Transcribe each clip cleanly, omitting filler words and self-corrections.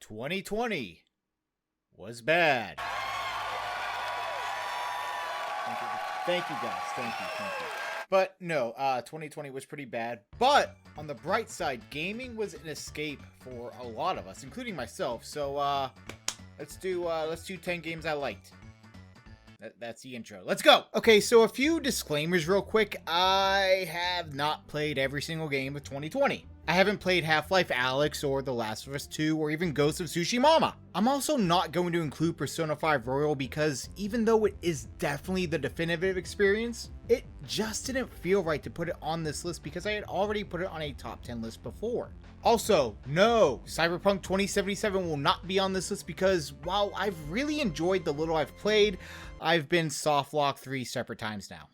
2020 was bad. Thank you guys. Thank you. But no, 2020 was pretty bad. But on the bright side, gaming was an escape for a lot of us, including myself. So let's do 10 games I liked. That's the intro. Let's go. Okay, so a few disclaimers real quick. I have not played every single game of 2020. I haven't played Half-Life Alyx or The Last of Us 2 or even Ghost of Tsushima. I'm also not going to include Persona 5 Royal because even though it is definitely the definitive experience, it just didn't feel right to put it on this list because I had already put it on a top 10 list before. Also, no, Cyberpunk 2077 will not be on this list because while I've really enjoyed the little I've played, I've been softlocked 3 separate times now.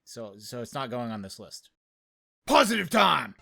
So it's not going on this list. Positive time!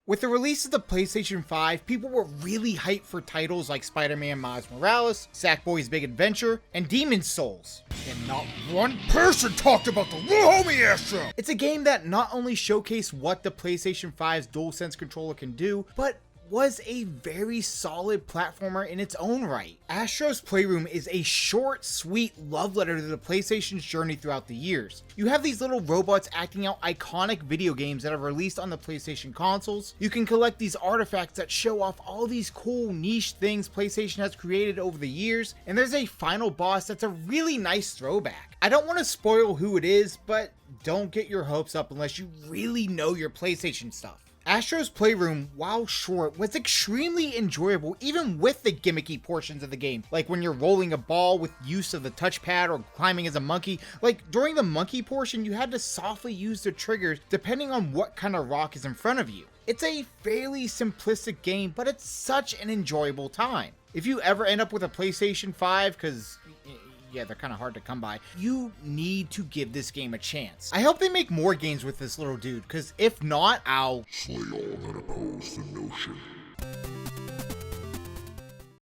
With the release of the PlayStation 5, people were really hyped for titles like Spider-Man Miles Morales, Sackboy's Big Adventure, and Demon's Souls. And not one person talked about the little homie Astro! It's a game that not only showcased what the PlayStation 5's DualSense controller can do, but was a very solid platformer in its own right. Astros Playroom is a short, sweet love letter to the PlayStation's journey throughout the years. You have these little robots acting out iconic video games that are released on the PlayStation consoles. You can collect these artifacts that show off all these cool niche things PlayStation has created over the years, and there's a final boss that's a really nice throwback. I don't want to spoil who it is, but don't get your hopes up unless you really know your PlayStation stuff. Astro's Playroom, while short, was extremely enjoyable even with the gimmicky portions of the game, like when you're rolling a ball with use of the touchpad or climbing as a monkey. Like during the monkey portion, you had to softly use the triggers depending on what kind of rock is in front of you. It's a fairly simplistic game, but it's such an enjoyable time. If you ever end up with a PlayStation 5, because yeah, they're kind of hard to come by, you need to give this game a chance. I hope they make more games with this little dude, because if not, I'll slay all that oppose the notion.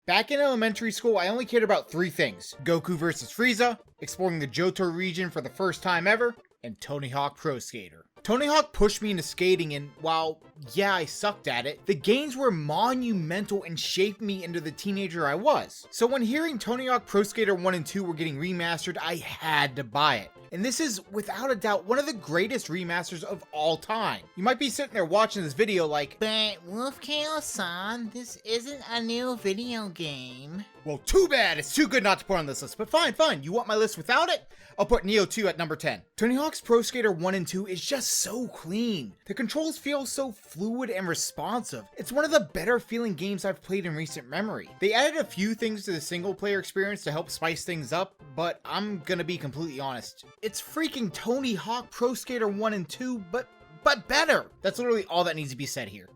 Back in elementary school, I only cared about 3 things: Goku vs. Frieza, exploring the Johto region for the first time ever, and Tony Hawk Pro Skater. Tony Hawk pushed me into skating, and while, yeah, I sucked at it, the games were monumental and shaped me into the teenager I was. So when hearing Tony Hawk Pro Skater 1 and 2 were getting remastered, I had to buy it. And this is, without a doubt, one of the greatest remasters of all time. You might be sitting there watching this video like, but Wolfkaosaun, this isn't a new video game. Well, too bad, it's too good not to put on this list, but fine, you want my list without it? I'll put Neo 2 at number 10. Tony Hawk's Pro Skater 1 and 2 is just so clean. The controls feel so fluid and responsive. It's one of the better feeling games I've played in recent memory. They added a few things to the single player experience to help spice things up, but I'm gonna be completely honest. It's freaking Tony Hawk Pro Skater 1 and 2, but better. That's literally all that needs to be said here.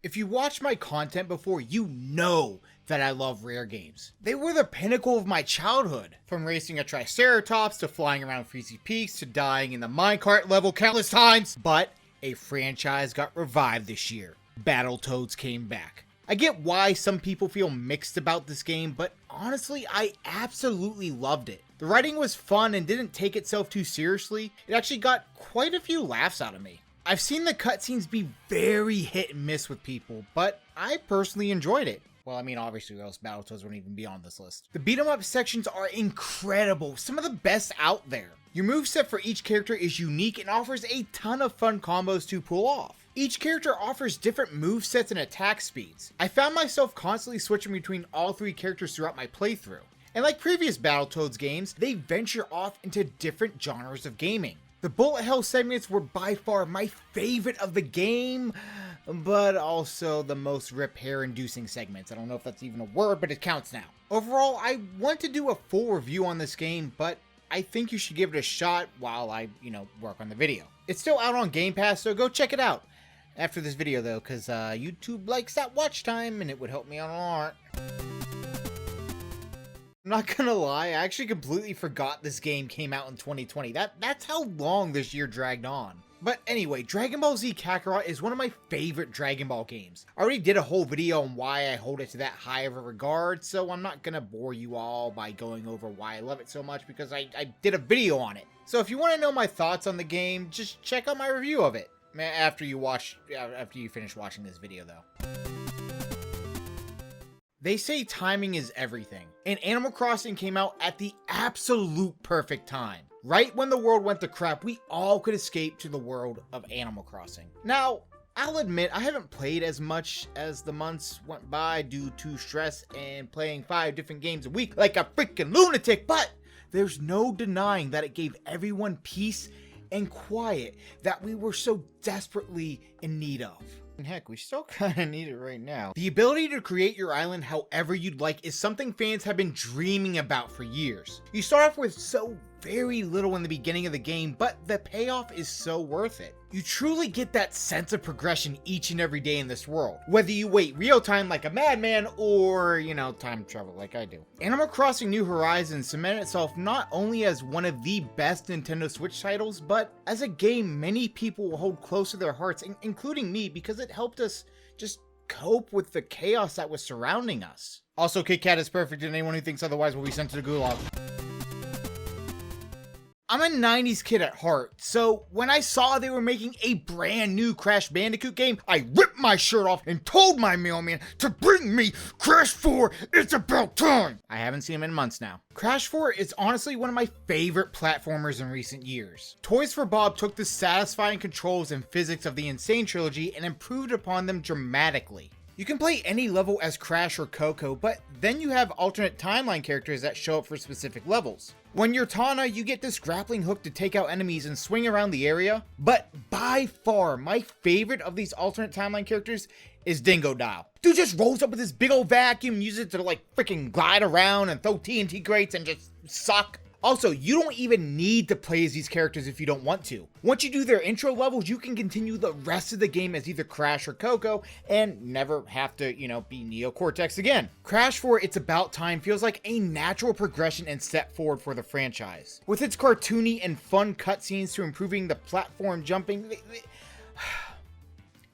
If you watched my content before, you know that I love rare games. They were the pinnacle of my childhood. From racing a Triceratops to flying around Freezy Peaks to dying in the minecart level countless times. But a franchise got revived this year. Battletoads came back. I get why some people feel mixed about this game, but honestly, I absolutely loved it. The writing was fun and didn't take itself too seriously. It actually got quite a few laughs out of me. I've seen the cutscenes be very hit and miss with people, but I personally enjoyed it. Well, I mean, obviously, or else Battletoads wouldn't even be on this list. The beat-em-up sections are incredible, some of the best out there. Your moveset for each character is unique and offers a ton of fun combos to pull off. Each character offers different movesets and attack speeds. I found myself constantly switching between all 3 characters throughout my playthrough. And like previous Battletoads games, they venture off into different genres of gaming. The bullet hell segments were by far my favorite of the game, but also the most repair-inducing segments. I don't know if that's even a word, but it counts now. Overall, I want to do a full review on this game, but I think you should give it a shot while I, work on the video. It's still out on Game Pass, so go check it out after this video, though, because YouTube likes that watch time, and it would help me out a lot. I'm not gonna lie, I actually completely forgot this game came out in 2020. That's how long this year dragged on. But anyway, Dragon Ball Z Kakarot is one of my favorite Dragon Ball games. I already did a whole video on why I hold it to that high of a regard, so I'm not gonna bore you all by going over why I love it so much because I did a video on it. So if you want to know my thoughts on the game, just check out my review of it. After you finish watching this video, though. They say timing is everything, and Animal Crossing came out at the absolute perfect time. Right when the world went to crap, we all could escape to the world of Animal Crossing. Now, I'll admit I haven't played as much as the months went by due to stress and playing 5 different games a week like a freaking lunatic, but there's no denying that it gave everyone peace and quiet that we were so desperately in need of. And heck, we still kinda need it right now. The ability to create your island however you'd like is something fans have been dreaming about for years. You start off with so very little in the beginning of the game, but the payoff is so worth it. You truly get that sense of progression each and every day in this world, whether you wait real time like a madman or, time travel like I do. Animal Crossing New Horizons cemented itself not only as one of the best Nintendo Switch titles, but as a game many people will hold close to their hearts, including me, because it helped us just cope with the chaos that was surrounding us. Also, Kit Kat is perfect, and anyone who thinks otherwise will be sent to the gulag. I'm a 90s kid at heart, so when I saw they were making a brand new Crash Bandicoot game, I ripped my shirt off and told my mailman to bring me Crash 4, it's about time! I haven't seen him in months now. Crash 4 is honestly one of my favorite platformers in recent years. Toys for Bob took the satisfying controls and physics of the Insane trilogy and improved upon them dramatically. You can play any level as Crash or Coco, but then you have alternate timeline characters that show up for specific levels. When you're Tana, you get this grappling hook to take out enemies and swing around the area, but by far, my favorite of these alternate timeline characters is Dingo Dial. Dude just rolls up with this big old vacuum and uses it to freaking glide around and throw TNT grates and just suck. Also, you don't even need to play as these characters if you don't want to. Once you do their intro levels, you can continue the rest of the game as either Crash or Coco and never have to, be Neo Cortex again. Crash 4 It's About Time feels like a natural progression and step forward for the franchise. With its cartoony and fun cutscenes to improving the platform jumping,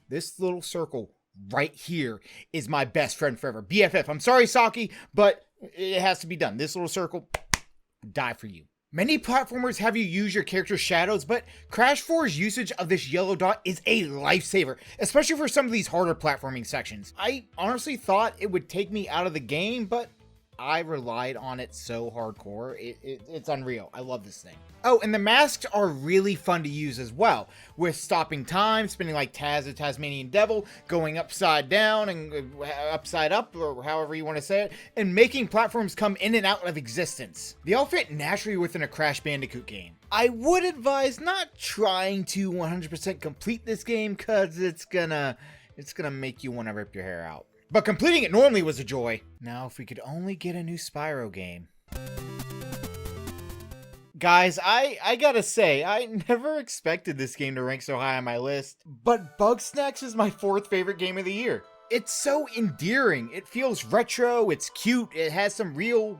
this little circle right here is my best friend forever. BFF. I'm sorry, Saki, but it has to be done. This little circle, die for you. Many platformers have you use your character's shadows, but Crash 4's usage of this yellow dot is a lifesaver, especially for some of these harder platforming sections. I honestly thought it would take me out of the game, but I relied on it so hardcore. It's unreal. I love this thing. Oh, and the masks are really fun to use as well, with stopping time, spinning like Taz the Tasmanian Devil, going upside down and upside up, or however you want to say it, and making platforms come in and out of existence. They all fit naturally within a Crash Bandicoot game. I would advise not trying to 100% complete this game, cause it's gonna make you want to rip your hair out. But completing it normally was a joy. Now, if we could only get a new Spyro game. Guys, I gotta say, I never expected this game to rank so high on my list, but Bugsnax is my 4th favorite game of the year. It's so endearing, it feels retro, it's cute, it has some real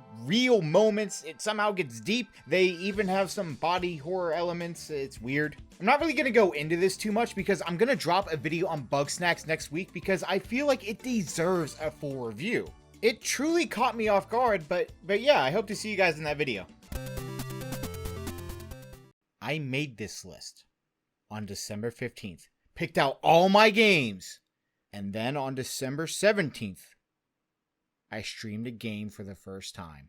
moments, it somehow gets deep, they even have some body horror elements, it's weird. I'm not really gonna go into this too much because I'm gonna drop a video on Bugsnax next week because I feel like it deserves a full review. It truly caught me off guard, but yeah, I hope to see you guys in that video. I made this list on December 15th, picked out all my games, and then on December 17th, I streamed a game for the first time.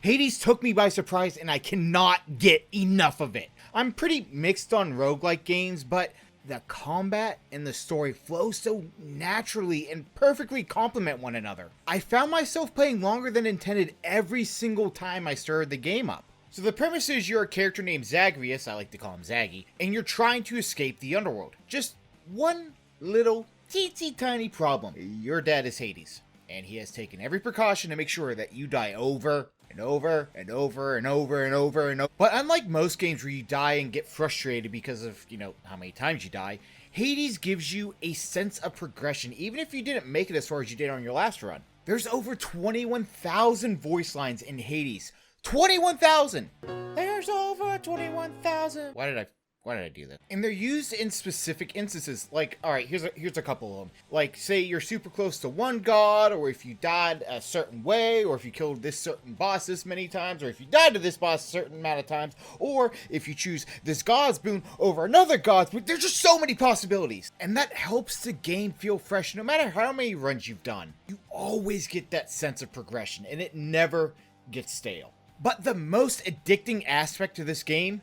Hades took me by surprise and I cannot get enough of it. I'm pretty mixed on roguelike games, but the combat and the story flow so naturally and perfectly complement one another. I found myself playing longer than intended every single time I started the game up. So the premise is you're a character named Zagreus, I like to call him Zaggy, and you're trying to escape the underworld. Just one little teensy tiny problem. Your dad is Hades, and he has taken every precaution to make sure that you die over and over and over and over and over and over. But unlike most games where you die and get frustrated because of, how many times you die, Hades gives you a sense of progression, even if you didn't make it as far as you did on your last run. There's over 21,000 voice lines in Hades. 21,000! There's over 21,000. Why did I Why did I do that? And they're used in specific instances. Like, all right, here's a couple of them. Like, say you're super close to one god, or if you died a certain way, or if you killed this certain boss this many times, or if you died to this boss a certain amount of times, or if you choose this god's boon over another god's boon. There's just so many possibilities. And that helps the game feel fresh no matter how many runs you've done. You always get that sense of progression, and it never gets stale. But the most addicting aspect of this game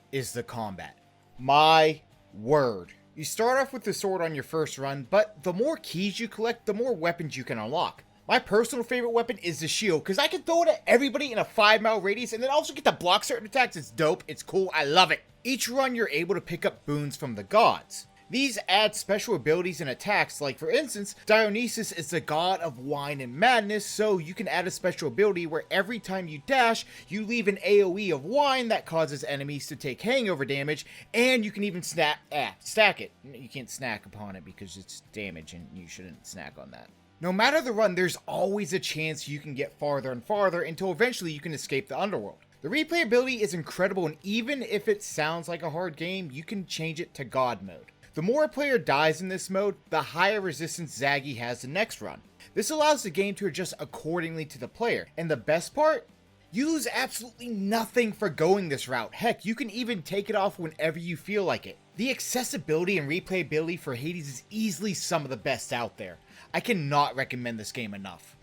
is the combat. My word. You start off with the sword on your first run, but the more keys you collect, the more weapons you can unlock. My personal favorite weapon is the shield, because I can throw it at everybody in a 5-mile radius and then also get to block certain attacks. It's dope, it's cool, I love it. Each run you're able to pick up boons from the gods. These add special abilities and attacks, like for instance, Dionysus is the god of wine and madness, so you can add a special ability where every time you dash, you leave an AoE of wine that causes enemies to take hangover damage, and you can even stack it. You can't snack upon it because it's damage and you shouldn't snack on that. No matter the run, there's always a chance you can get farther and farther until eventually you can escape the underworld. The replayability is incredible, and even if it sounds like a hard game, you can change it to God mode. The more a player dies in this mode, the higher resistance Zaggy has the next run. This allows the game to adjust accordingly to the player, and the best part? You lose absolutely nothing for going this route. Heck, you can even take it off whenever you feel like it. The accessibility and replayability for Hades is easily some of the best out there. I cannot recommend this game enough.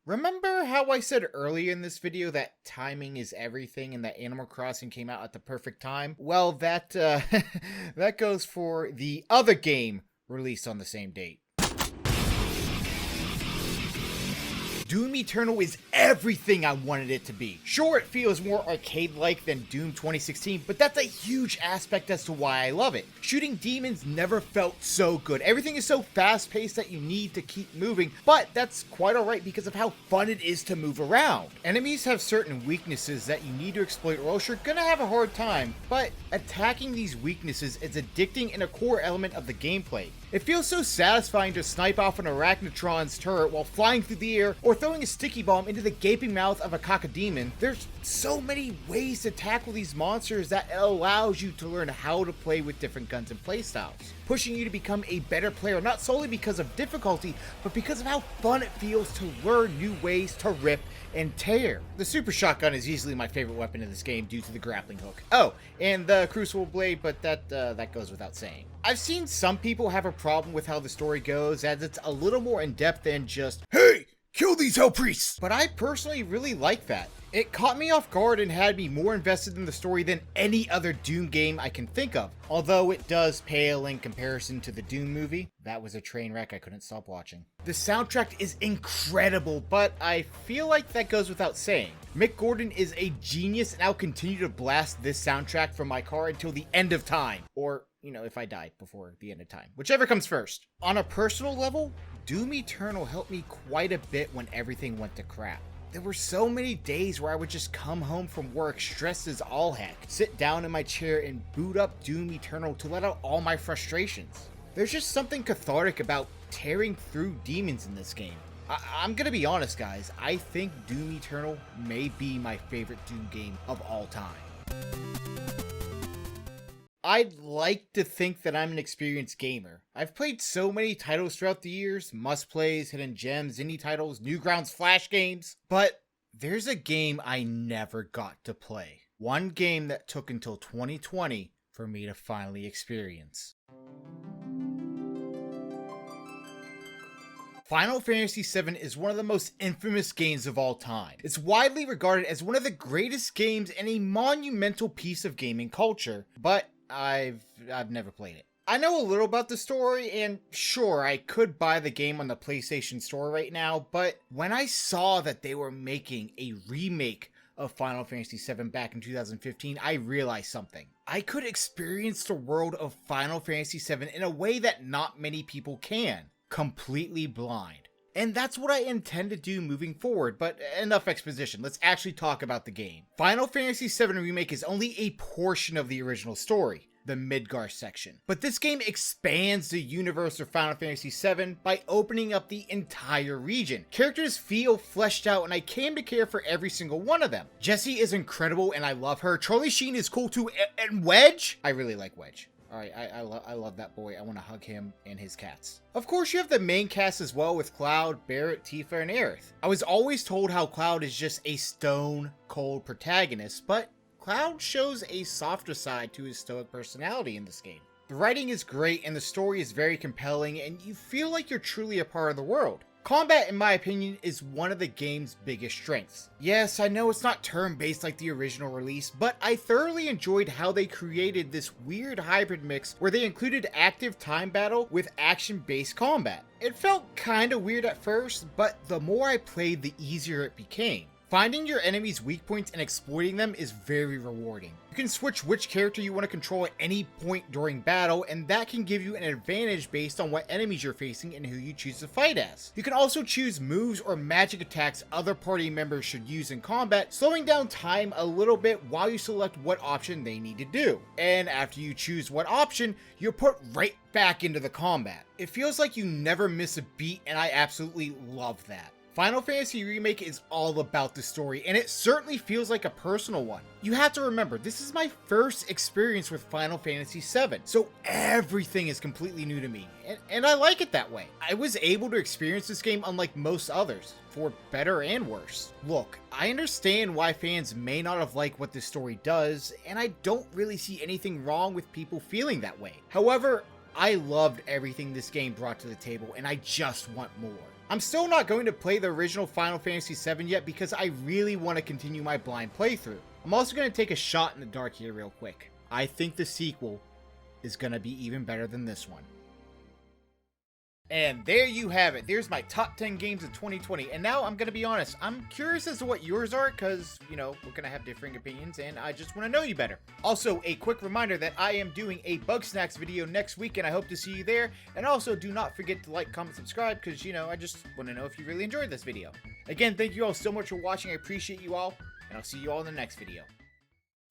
Remember how I said earlier in this video that timing is everything and that Animal Crossing came out at the perfect time? Well, that that goes for the other game released on the same date. Doom Eternal is everything I wanted it to be. Sure, it feels more arcade-like than Doom 2016, but that's a huge aspect as to why I love it. Shooting demons never felt so good. Everything is so fast-paced that you need to keep moving, but that's quite alright because of how fun it is to move around. Enemies have certain weaknesses that you need to exploit or else you're gonna have a hard time, but attacking these weaknesses is addicting and a core element of the gameplay. It feels so satisfying to snipe off an Arachnotron's turret while flying through the air or throwing a sticky bomb into the gaping mouth of a cacodemon. There's so many ways to tackle these monsters that it allows you to learn how to play with different guns and playstyles, pushing you to become a better player not solely because of difficulty, but because of how fun it feels to learn new ways to rip and tear. The Super Shotgun is easily my favorite weapon in this game due to the grappling hook. Oh, and the Crucible Blade, but that goes without saying. I've seen some people have a problem with how the story goes, as it's a little more in-depth than just, "Hey, kill these hell priests!" But I personally really like that. It caught me off guard and had me more invested in the story than any other Doom game I can think of. Although it does pale in comparison to the Doom movie. That was a train wreck I couldn't stop watching. The soundtrack is incredible, but I feel like that goes without saying. Mick Gordon is a genius, and I'll continue to blast this soundtrack from my car until the end of time. Or, you know, if I die before the end of time. Whichever comes first. On a personal level, Doom Eternal helped me quite a bit when everything went to crap. There were so many days where I would just come home from work stressed as all heck, sit down in my chair and boot up Doom Eternal to let out all my frustrations. There's just something cathartic about tearing through demons in this game. I'm gonna be honest, guys, I think Doom Eternal may be my favorite Doom game of all time. I'd like to think that I'm an experienced gamer. I've played so many titles throughout the years, must-plays, hidden gems, indie titles, Newgrounds, Flash games, but there's a game I never got to play. One game that took until 2020 for me to finally experience. Final Fantasy VII is one of the most infamous games of all time. It's widely regarded as one of the greatest games and a monumental piece of gaming culture, but I've never played it. I know a little about the story, and sure, I could buy the game on the PlayStation Store right now, but when I saw that they were making a remake of Final Fantasy VII back in 2015, I realized something. I could experience the world of Final Fantasy VII in a way that not many people can, completely blind. And that's what I intend to do moving forward, but enough exposition, let's actually talk about the game. Final Fantasy VII Remake is only a portion of the original story. the Midgar section. But this game expands the universe of Final Fantasy VII by opening up the entire region. Characters feel fleshed out, and I came to care for every single one of them. Jessie is incredible and I love her. Charlie Sheen is cool too, and Wedge? I really like Wedge. Alright, I love that boy. I want to hug him and his cats. Of course, you have the main cast as well with Cloud, Barrett, Tifa, and Aerith. I was always told how Cloud is just a stone cold protagonist, but Cloud shows a softer side to his stoic personality in this game. The writing is great and the story is very compelling, and you feel like you're truly a part of the world. Combat, in my opinion, is one of the game's biggest strengths. Yes, I know it's not turn-based like the original release, but I thoroughly enjoyed how they created this weird hybrid mix where they included active time battle with action-based combat. It felt kinda weird at first, but the more I played, the easier it became. Finding your enemy's weak points and exploiting them is very rewarding. You can switch which character you want to control at any point during battle, and that can give you an advantage based on what enemies you're facing and who you choose to fight as. You can also choose moves or magic attacks other party members should use in combat, slowing down time a little bit while you select what option they need to do. And after you choose what option, you're put right back into the combat. It feels like you never miss a beat, and I absolutely love that. Final Fantasy Remake is all about the story, and it certainly feels like a personal one. You have to remember, this is my first experience with Final Fantasy VII, so everything is completely new to me, and I like it that way. I was able to experience this game unlike most others, for better and worse. Look, I understand why fans may not have liked what this story does, and I don't really see anything wrong with people feeling that way. However, I loved everything this game brought to the table, and I just want more. I'm still not going to play the original Final Fantasy VII yet because I really want to continue my blind playthrough. I'm also going to take a shot in the dark here real quick. I think the sequel is going to be even better than this one. And there you have it. There's my top 10 games of 2020. And now I'm going to be honest, I'm curious as to what yours are because, you know, we're going to have differing opinions and I just want to know you better. Also, a quick reminder that I am doing a Bugsnax video next week and I hope to see you there. And also, do not forget to like, comment, subscribe because, you know, I just want to know if you really enjoyed this video. Again, thank you all so much for watching. I appreciate you all, and I'll see you all in the next video.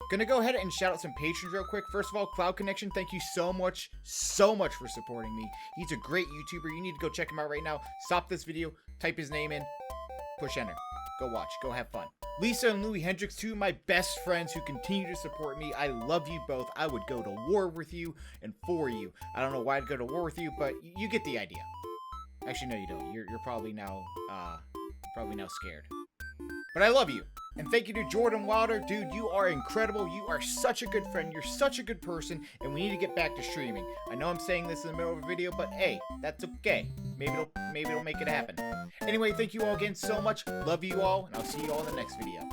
Gonna go ahead and shout out some patrons real quick. First of all, Cloud Connection, thank you so much for supporting me. He's a great YouTuber. You need to go check him out right now. Stop this video, type his name in, push enter. Go watch, go have fun. Lisa and Louis Hendricks, two of my best friends who continue to support me. I love you both. I would go to war with you and for you. I don't know why I'd go to war with you, but you get the idea. Actually, no, you don't. You're probably now scared. But I love you. And thank you to Jordan Wilder. Dude, you are incredible. You are such a good friend. You're such a good person. And we need to get back to streaming. I know I'm saying this in the middle of a video, but hey, that's okay. Maybe it'll make it happen. Anyway, thank you all again so much. Love you all, and I'll see you all in the next video.